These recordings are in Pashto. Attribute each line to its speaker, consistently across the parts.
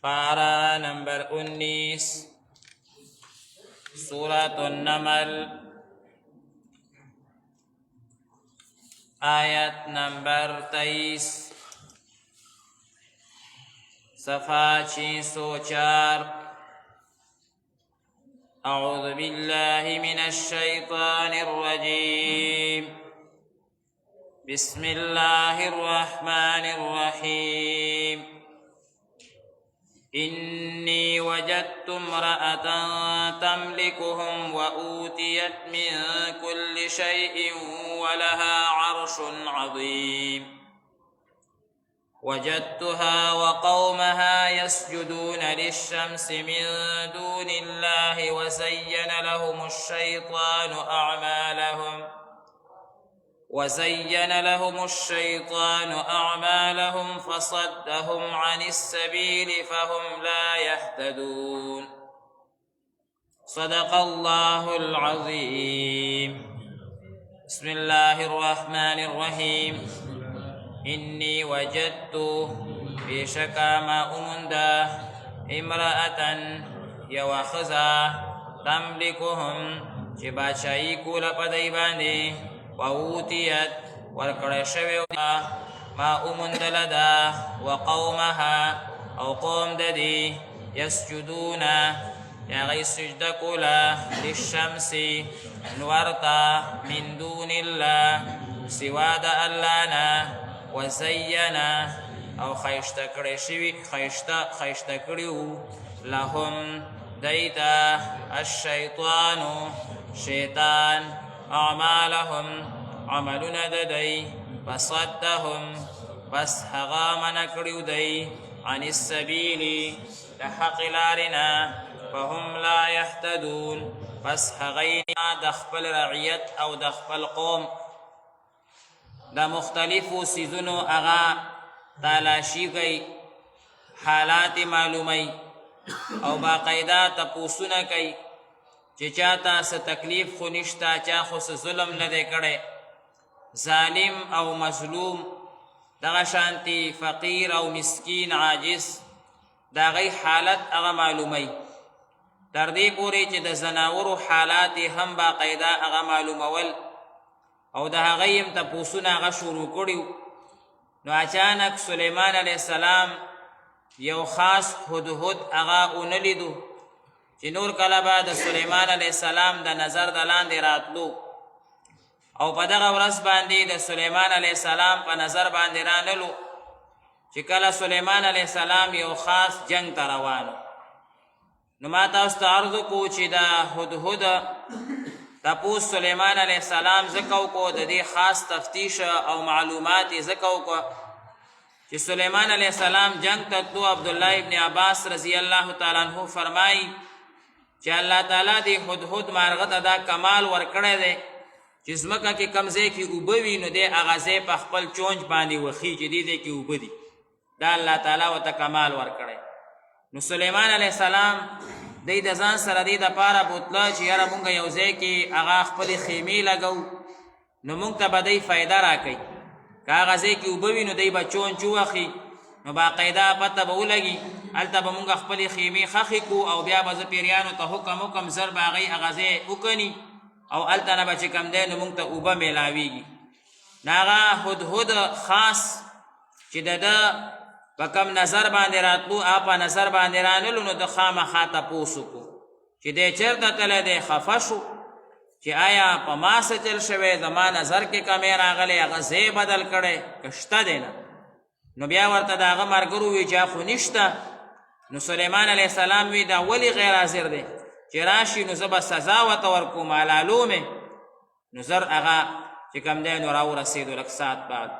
Speaker 1: पारा नंबर 19 सूरत अन्नमल आयत नंबर 23 सफ़ा 604 अऊज़ु बिल्लाहि मिनश शैतानिर रजीम बिस्मिल्लाहिर रहमानिर रहीम इन्नी वजदतु इम्रअतन तमलिकुहुम व ऊतियत मिन कुल्लि शैइन व लहा अर्शुन अज़ीम वजदतुहा व क़ौमहा यस्जुदून लिश्शम्सि मिन दूनिल्लाहि व ज़य्यन लहुम الشيطان أعمالهم فصدهم عن السبيل فهم لا يهتدون صدق الله العظيم بسم الله الرحمن الرحيم إني وجدت بشكا ما أمندا امرأة يوخزا تملكهم شباشاي كولا پديباني وَأُوتِيَتْ وَرْكَرَ شَوِيَ ما أُمُنْدَلَدَا وَقَوْمَهَا أو قوم ددي يسجدون يغي سجد كلا للشمس نورتا من دون الله سوى دا اللانا وزينا أو خيشتكريو لهم ديتا الشيطان شيطان أعمالهم عملنا ددي فصدهم بس هغامنا كريو دي عن السبيل لحق لارنا فهم لا يهتدون بس هغينا دخبل رعيت أو دخبل قوم دا مختلف سيزنو أغا تالاشي گئی حالات معلومي او باقاعدہ تپوسونه کوي چې چاته څه تکلیف خو نشته چا خو څه ظلم نه دی کړی ظالم او مظلوم دغه شانتي فقیر او مسکین عاجز د هغې حالت هغه معلومی تر دې پورې چې د زناورو حالات هم باقاعده هغه معلومول او د هغې هم تپوسونه هغه شروع کړي نو اچانک سلیمان علیه السلام یو خاص هدهد هغه ونه لیدو چې نور کله به د سلیمان علیه السلام د نظر د لاندې راتلو او په دغه ورځ باندې د سلیمان علیه السلام په نظر باندې رانلو چې کله سلیمان علیه السلام یو خاص جنگ ته روانو نو ما تاسو ته عرض وکړو چې د هدهد تپوس سلیمان علیه السلام ځکه وکړو د دې خاص تفتیش او معلومات یې ځکه وکړو چې سلیمان علیه السلام جنگ ته تلو عبدالله ابن عباس رضی الله تعالی عنہ فرمایي چې الله تعالی دې هدهد مارغه ته دا کمال ورکړی دی چې ځمکه کې کم ځای کې اوبه وي نو دی هغه ځای په خپل چونچ باندې وخي چې دې ځای کې اوبه دي دا الله تعالی ورته کمال ورکړی نو سلیمان علیه السلام دی د ځان سره دې دپاره بوتله چې یاره مونږ یو ځای کې هغه خپلې خیمې لګو نو مونږ ته به دی فایده راکوي که هغه ځای کې اوبه وي نو دی به چونچ ووخي نو باقاعده پته به ولګي هلته به مونږ خپلې خیمې خښې کړو او بیا به زه پیریانو ته حکم وکړم زر به هغوی هغه ځای وکني او هلته نه به چې کوم دی نو مونږ ته اوبه میلاویږي نو هغه هدهد خاص چې د ده په کم نظر باندې راتلو هغه په نظر باندې رانلو نو د خامخا تپوس وکړو چې دی چېرته تللی دی خفه شو چې آیا په ما څه چل شوی زما نظر کې کمی راغلی هغه ځای بدل کړی که شته دی نه نو بیا ورته د هغه ملګرو وی چې خو نشته نو سلیمان علیه السلام وی دا ولې غیر حاضر دی چې راشي نو زه به سزا ورته ورکوم حلالومې نو زر هغه چې کوم دی نو راورسېدو لږ ساعت بعد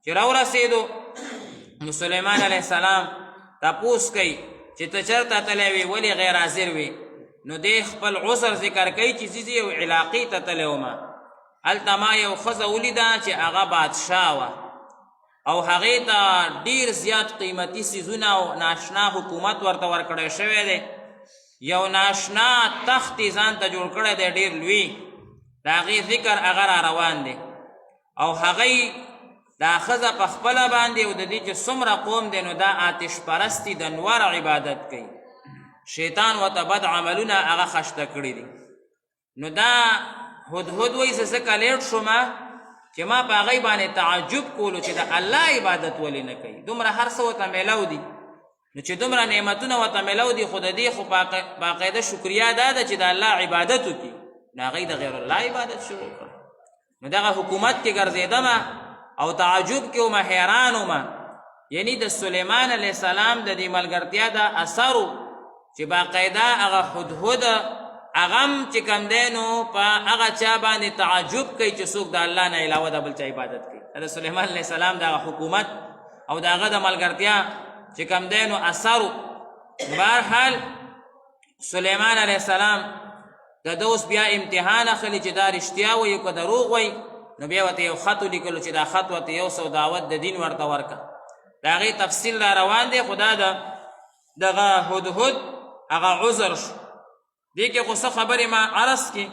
Speaker 1: چې راورسېدو نو سلیمان علیه السلام تپوس کوي چې ته چېرته تللی وې ولې غیر حاضر وې نو دی خپل عذر ذکر کوي چې زه یو علاقې ته تللی ومه هلته ما یو ښځه ولیده چې هغه بادشاه وه او هغې ته ډیر زیات قیمتي څیزونه او ناشنا حکومت ورته ورکړی شوی دی یو ناشنا تخت یې ځان ته جوړ کړی دی ډیر لوی د هغې ذکر هغه را روان دی او هغې دا ښځه په خپله باندې او د دې چې څومره قوم دی نو دا آتش پرستی د نور عبادت کوي، شیطان ورته بد عملونه هغه خشته کړي دي. نو دا هدهد وایي زه ځکه لیټ شومه چې ما په هغوی باندې تعجب کولو چې د الله عبادت ولې نه کوي. دومره هر څه ورته میلو دي، نو چې دومره نعمتونه ورته میلو دي، خو د دې خو باقاعده شکریا دا ده چې د الله عبادت وکړي، نو هغوی د غیر الله عبادت شروع کړ. نو دغه حکومت کې ګرځېدمه او تعجب کې ومه، حیران ومه. یعنی د سلیمان علیه السلام د دې ملګرتیا دا اثر و چې باقاعده هغه هدهد هغه چې کوم دی نو په هغه چا باندې تعجب کوي چې څوک د الله نه علاوه د بل چا عبادت کوي. د سلیمان علیه السلام د حکومت او د هغه د ملګرتیا چې کوم دی نو اثر و. بهرحال سلیمان علیه السلام د ده اوس بیا امتحان اخلي چې دا رښتیا وایي که دروغ وایي. نو بیا ورته یو خط ولیکلو چې دا خط ورته یو څو دعوت د دین ورته ورکړه. د هغې تفصیل را روان دی، خو دا دغه هدهد هغه عذر شو. دې کې خو څه خبرې ما عرض کې،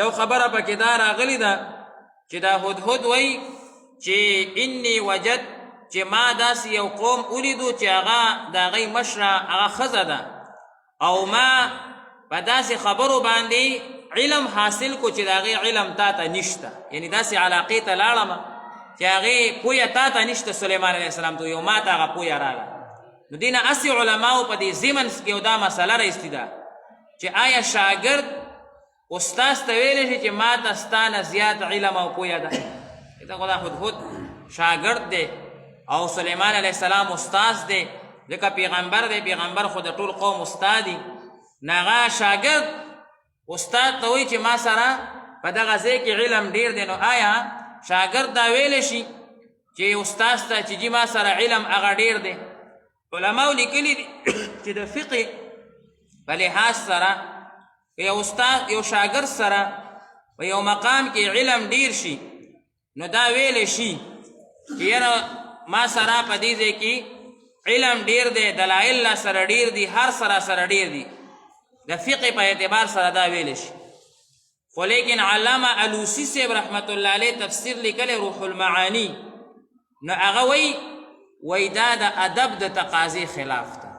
Speaker 1: یو خبره پکې دا راغلې ده چې دا هدهد وایي چې انی وجد چې ما داسې یو قوم ولیدو چې هغه د هغې مشره هغه ښځه ده، او ما په داسې خبرو باندې علم حاصل کو چې د هغې علم تا ته نشته. یعنی داسې علاقې ته لاړم چې هغې پویه تا ته نشته. سلیمان علیه السلام ته یو ما ته هغه پویه راغله. نو دې نه هسې علماو په دې ضمن کې یو دا مسله رایستې ده چې آیا شاګرد استاذ ته ویلی شي چې ما ته ستا نه زیات علم او پویه ده؟ دا خو دا هدهد شاګرد دی او سلیمان علیه السلام استاذ دی، ځکه پیغمبر دی، پیغمبر خو د ټول قوم استاد دی. نو هغه شاګرد استاد ته وایي چې ما سره په دغه ځای کې علم ډېر دی. نو آیا شاګرد دا ویلی شي چې استاذ ته چې جي ما سره علم هغه ډېر دی؟ علماو لیکلي دي چې د فقه په لحاظ سره یو استاد یو شاګرد سره په یو مقام کې علم ډېر شي نو دا ویلی شي چې یاره ما سره په دې ځای کې علم ډېر دی، دلایل سره ډېر دي، هر سره ډېر دي، د فقه په اعتبار سره دا ویلی شي. خو لیکن علامه الوسی صاحب رحمت الله علیه تفسیر لیکلی روح المعانی، نو هغه وایي دا د ادب د تقاضې خلاف ده،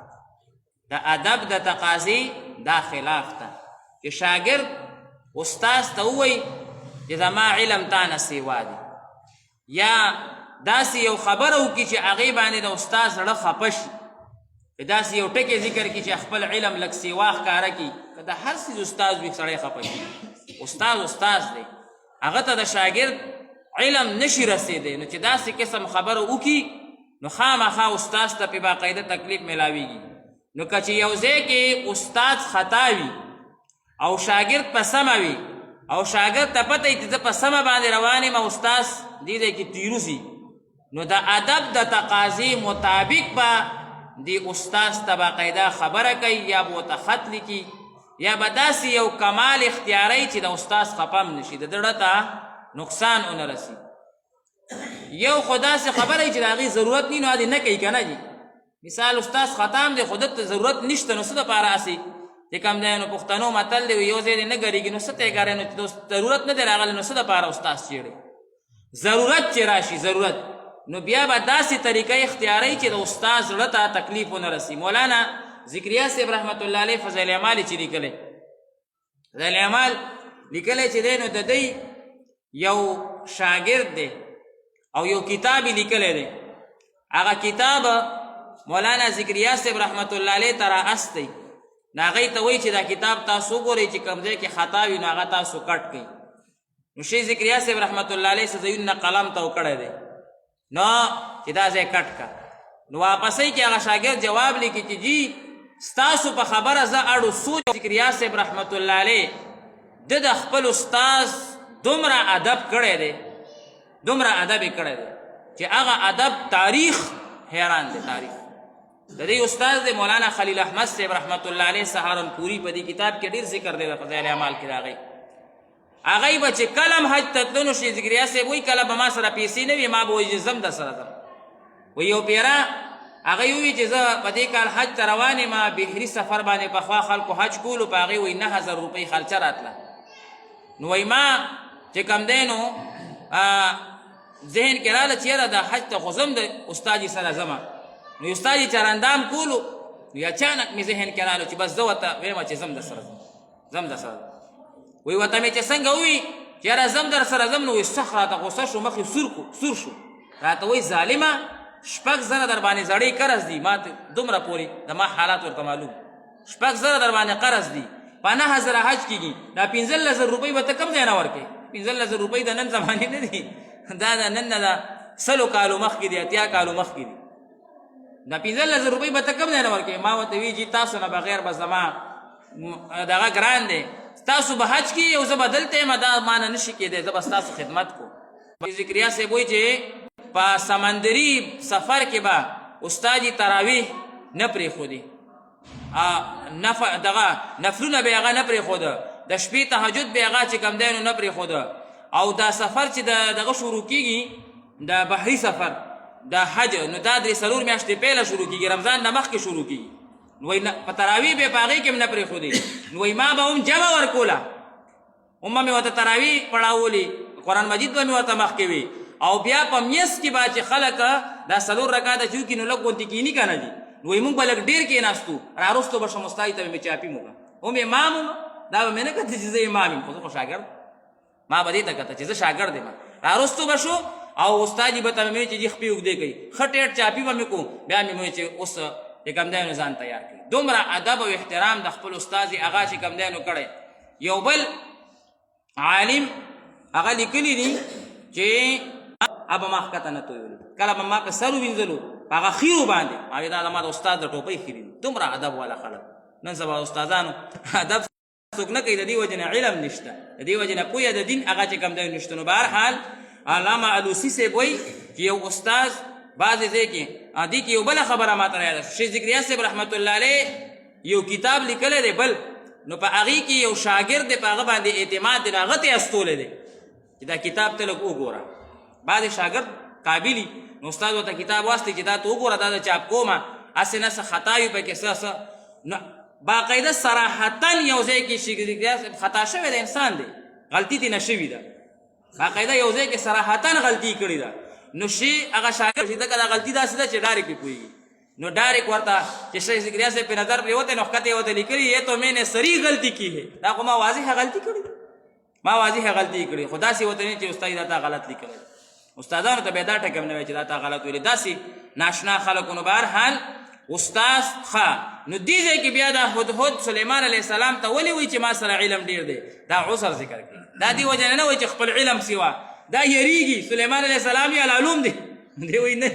Speaker 1: د ادب د تقاضې دا خلاف ده چې شاګرد استاذ ته ووایي چې زما علم تا نه سیوا دی، یا داسې یو خبره وکړي چې هغې باندې د استاد زړه خفه شي، داسې یو ټکی ذکر کړي چې خپل علم لږ سیوا ښکاره کړي. که د هر څیز استاد وي سړی خفه شي. استاد دی، هغه ته د شاګرد علم نشي رسېدی، نو چې داسې قسم خبره وکړي نو خامخا استاد ته پې باقاعده تکلیف میلاویږي. نو که چې یو ځای کې استاد خطا وي او شاګرد په سمه وي او شاګرد ته پته وي چې زه په سمه باندې روان یم او استاد دې ځای کې تیروزي، نو د ادب د تقاضې مطابق به دې استاد ته باقاعده خبره کوي، یا به ورته خط لیکي، یا به داسې یو کمال اختیاروي چې د استاد خفه هم نشي، د زړه ته نقصان ونه رسي. یو خو داسې خبره وي چې د هغې ضرورت نی، نو هغې نه کوي که نه جي. مثال استاد خطا هم دی خو دته ضرورت نشته، نو څه دپاره هسې چې کوم دی نو پښتنو متل دی یو ځای دی نه ګرېږي، نو څه ته یې ګرې، نو ضرورت نه دی راغلی، نو څه دپاره استاد چیړی؟ ضرورت چې راشي ضرورت، نو بیا به داسې طریقه اختیاروي چې د استاد زړه ته تکلیف ونه رسي. مولانا ذکریا صاحب رحمت الله علیه فضایل اعمال چې لیکلی، فضایل اعمال لیکلی چې دی نو د دی یو شاګرد دی او یو کتاب یې لیکلی دی. هغه کتاب مولانا ذکریا صاحب رحمت الله علیه ته رااستی، نو هغې ته وایي چې دا کتاب تاسو وګورئ چې کوم ځای کې خطا وي نو هغه تاسو کټ کړئ. نو شیخ ذکریا صاحب رحمت الله علیه څه ځایونه قلم ته وکړی دی، نو چې دا ځای کټ کا. نو واپسۍ کې هغه شاګرد جواب لیکي چې جی ستاسو په خبره زه اړو سوچ. ذکریا صاحب رحمت الله علیه د خپل استاد دومره ادب کړی دی، دومره ادب یې کړی دی چې هغه ادب تاریخ حیران دی. تاریخ د دې استاد دی مولانا خلیل احمد صاحب رحمت الله علیه سهارنپوري، په دې کتاب کې ډېر ذکر دی د فضایل اعمال کې د هغې به چې کله هم حج ته تلو نو شیخ ذکریا صاحب وایي کله به ما سره پیسې نه وي، ما به وایي چې ځم در سره ځم. وایي یو پیره هغې ووایي چې زه په دې کال حج ته روان یم، بحري سفر باندې پخوا خلکو حج کولو، په هغې وایي 9000 روپۍ خرچه راتله. نو وایي ما چې کوم دی نو ذهن کې راله چې یاره دا حج ته خو ځم د استاد جي سره ځمه نو استاد جي چاراندام کولو نو اچانک مې ذهن کې راله چې بس زه ورته ویمه چې ځم در سره ځم در سره وایي ورته مې چې څنګه ووي چې یاره ځم در سره ځم نو وایي سخت راته غوسه شو مخ یې سور شو راته وایي ظالمه 6 زره در باندې زړې قرض دي ما ته دومره پورې د ما حالات ورته معلوم 6 زره در باندې قرض دي په 9000 حج کېږي دا 15000 روپۍ به ته کوم ځای نه ورکوې 15000 روپۍ د نن زمانې نه دي دا د نن نه د 100 کالو مخکې دي 80 کالو مخکې دي دا 15000 روپۍ به ته کوم ځای نه ورکوې ما ورته وایي جي تاسو نه بغیر به زما دغه ګران دی تاسو به حج کړي او زه به دلته یم دا ما نه نشي کېدی زه به ستاسو خدمت کوم ذکریا صاحب وایي چې په سمندري سفر کې به استاد جي تراویح نه پرېښودې دغه نفلونه به یې هغه نه پرېښوده د شپې تهجد به یې هغه چې کوم دی نو نه پرېښوده او دا سفر چې دغه شروع کېږي د بحري سفر د حج نو دا 3 میاشتې پیله شروع کېږي رمضان نه مخکې شروع کېږي نو وایي په تراویح به یې په هغې کې هم نه پرېښودې نو وایي ما به هم جمع ورکوله هم مې ورته تراویح پړاولې قرآن مجید به مې ورته مخکې وي او بیا په میس کې به چې خلک دا 4 رکعاته چې وکړي نو لږ غونتې کښېني که نه دي نو وایي مونږ به لږ ډېر کېناستو راوروسته به شم استاد ته به مې چاپي موږه هم امام وم دا به مې نه کته چې زه امام یم خو زه خو شاګرد ما به دې ته کته چې زه شاګرد یم راوروسته به شو او استاد جي به ته مې چې جي خپې اوږدې کوي ښه ټیټ چاپي به مې کوم بیا مې وایي چې اوس چې کوم دی نو ځان تیار کړي دومره ادب او احترام د خپل استاد یې هغه چې کوم دی نو کړی یو بل عالم هغه لیکلي دي چې ابا ما ښکته نه تویولو کله به ما په سر ووینځلو په هغه خیرو باندې هغې دا زما د استاد د ټوپۍ خیري دي دومره ادب والا خلک نن سبا استادانو ادب څوک نه کوي د دې وجې نه علم نشته د دې وجې نه پوهه د دین هغه چې کوم دی نشته نو بهرحال علامه الوسي صاحب وایي چې یو استاد بعضې ځای کې دې کې یو بله خبره ماته رایاده شوه شیخ ذکریا صاحب رحمت الله علیه یو کتاب لیکلی دی بل نو په هغې کې یو شاګرد دی په هغه باندې اعتماد دی نو هغه ته یې استولی دی چې دا کتاب ته لږ وګوره بعضې شاګرد قابلي نو استاد ورته کتاب واستوي چې دا ته وګوره دا د چاپ کومه هسې نه څه خطا وي پکې څه نو باقاعده صراحتا یو ځای کې شیخ ذکریا صاحب خطا شوی دی انسان دی غلطي ترې نه شوي ده باقاعده یو ځای کې صراحتا غلطي کړې ده نو شي هغه شاګرد چې دغه غلطي داسې ده چې ډایرکټ پې پوهېږي نو ډایرکټ ورته چې شیخ ذکریا صاحب پې نظر پرېوتی نو ښکته یې ورته لیکلي یہ تو میں نے صریح غلطي کی ہے دا خو ما واضحه غلطي کړې ده ما واضحه غلطي کړې خو داسې ورته نه چې استاد دا تا غلط لیکلی استادانو ته به دا ټکم نه وایي چې دا تا غلط ویلي داسې ناشنا خلکو نو بهرحال استاد ښه نو دې ځای کې بیا دا هدهد سلیمان علیه السلام ته ولې وایي چې ما سره علم ډېر دی دا عذر ذکر کړي دا دې وجه نه وایي چې خپل علم سوا دا یریږي سلیمان علیه السلام یې العلوم دی دی وایي نه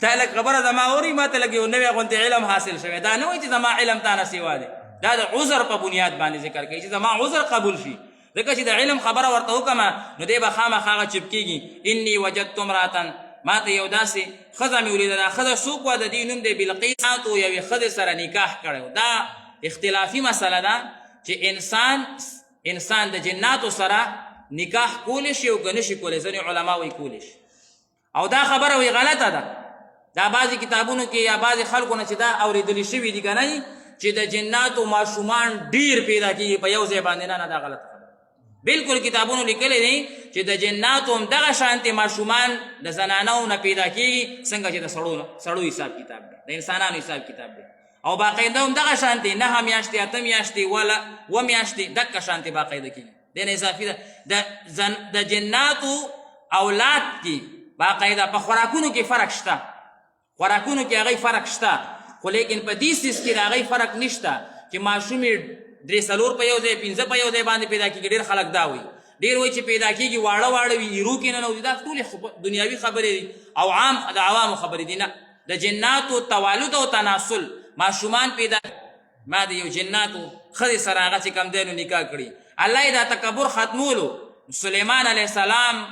Speaker 1: دا لږ خبره زما اوري ما ته لږ یو نوی غوندې علم حاصل شوی دا نه وایي چې زما علم تا نه سوا دی دا د عذر په بنیاد باندې ذکر کوي چې زما عذر قبول شي ځکه چې د علم خبره ورته وکړمه نو دی به خامخا هغه چپکېږي اني وجدت امرأة ما ته یو داسې ښځه مې ولیده دا ښځه څوک وه د دې نوم دی بلقیس او یوې ښځې سره نکاح کړی دا اختلافي مسله ده چې انسان د جناتو سره نکاح کولی شي او که نه شي کولی ځینې علما وایي کولی شي او دا خبره وایي غلطه ده دا بعضې کتابونو کې یا بعضې خلکو نه چې دا اورېدلي شوي دي که نه چې د جناتو ماشومان ډېر پیدا کېږي په یو ځای باندې نه دا غلطه بالکل کتابونو لیکلی دی چې د جناتو هم دغه شانتې ماشومان د زنانو نه پیدا کېږي څنګه چې د سړو حساب کتاب دی د انسانانو حساب کتاب دی او باقاعده هم دغه شانتې 9 میاشتې 8 میاشتې ولا 2 میاشتې دغه شانتې باقاعده کېږي دې نه اضافي ده د جناتو اولاد کې باقاعده په خوراکونو کې فرق شته خوراکونو کې هغې فرق شته خو لیکن په دې سیس کې د هغې فرق نشته چې ماشوم یې 3 په یو ځای 5 په یو ځای باندې پیدا کېږي ډېر خلک دا وایي ډېر وایي چې پیدا کېږي واړه وي ایرو کې نه نوځي دا ټولې دنیاوي خبرې دي او د عوامو خبرې دي نه د جناتو توالد او تناسل ماشومان پیدا ما د یو جناتو ښځې سره هغه چې کوم دی نو نکاح کړي الله یې دا تکبر ختمولو سلیمان علیه السلام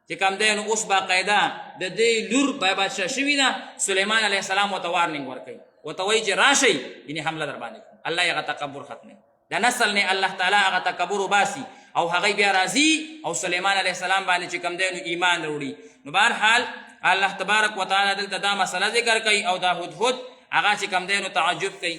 Speaker 1: چې کوم دی نو اوس باقاعده د دې لور بادشاه شوي ده سلیمان علیه السلام ورته وارننګ ورکوي ورته وایي چې راشئ یعنې حمله در باندې الله یې هغه تکبر ختموي د نسل نه الله تعالی هغه تکبر وباسي او هغه بیا راځي او سلیمان علیه السلام باندې چې کوم دی نو ایمان راوړي نو بهرحال الله تبارک وتعالی دلته دا مسله ذکر کوي او دا هدهد هغه چې کوم دی نو تعجب کوي